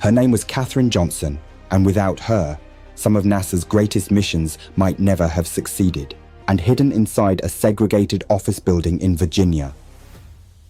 Her name was Katherine Johnson, and without her, some of NASA's greatest missions might never have succeeded. And hidden inside a segregated office building in Virginia,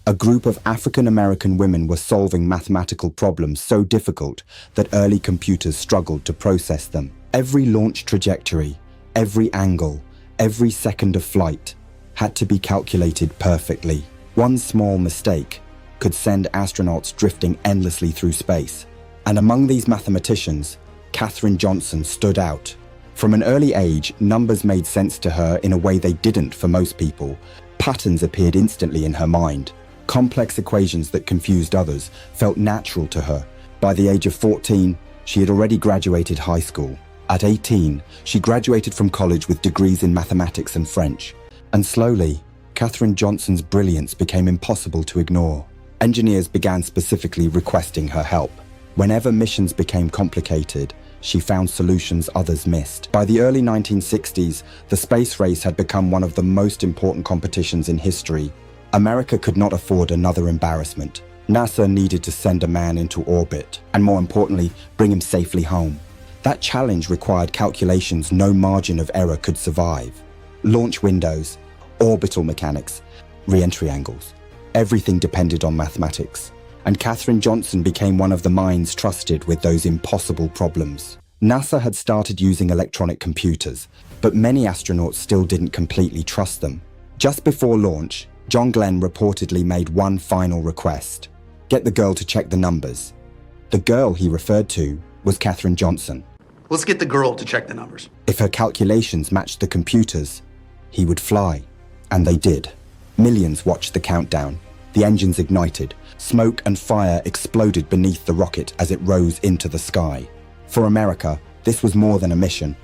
a group of African-American women were solving mathematical problems so difficult that early computers struggled to process them. Every launch trajectory, every angle, every second of flight had to be calculated perfectly. One small mistake could send astronauts drifting endlessly through space. And among these mathematicians, Katherine Johnson stood out. From an early age, numbers made sense to her in a way they didn't for most people. Patterns appeared instantly in her mind. Complex equations that confused others felt natural to her. By the age of 14, she had already graduated high school. At 18, she graduated from college with degrees in mathematics and French. And slowly, Katherine Johnson's brilliance became impossible to ignore. Engineers began specifically requesting her help. Whenever missions became complicated, she found solutions others missed. By the early 1960s, the space race had become one of the most important competitions in history. America could not afford another embarrassment. NASA needed to send a man into orbit, and more importantly, bring him safely home. That challenge required calculations no margin of error could survive. Launch windows, orbital mechanics, re-entry angles. Everything depended on mathematics. And Katherine Johnson became one of the minds trusted with those impossible problems. NASA had started using electronic computers, but many astronauts still didn't completely trust them. Just before launch, John Glenn reportedly made one final request: get the girl to check the numbers. The girl he referred to was Katherine Johnson. Let's get the girl to check the numbers. If her calculations matched the computers, he would fly. And they did. Millions watched the countdown. The engines ignited. Smoke and fire exploded beneath the rocket as it rose into the sky. For America, this was more than a mission.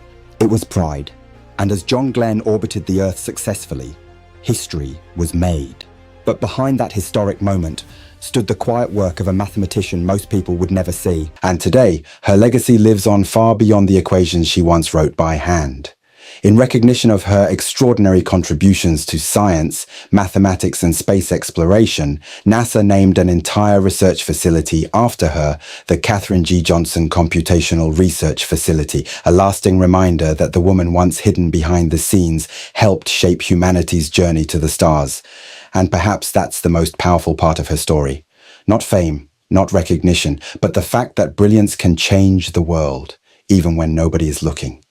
It was pride. And as John Glenn orbited the Earth successfully, history was made. But behind that historic moment stood the quiet work of a mathematician most people would never see. And today, her legacy lives on far beyond the equations she once wrote by hand. In recognition of her extraordinary contributions to science, mathematics, and space exploration, NASA named an entire research facility after her, the Katherine G. Johnson Computational Research Facility, a lasting reminder that the woman once hidden behind the scenes helped shape humanity's journey to the stars. And perhaps that's the most powerful part of her story. Not fame, not recognition, but the fact that brilliance can change the world, even when nobody is looking.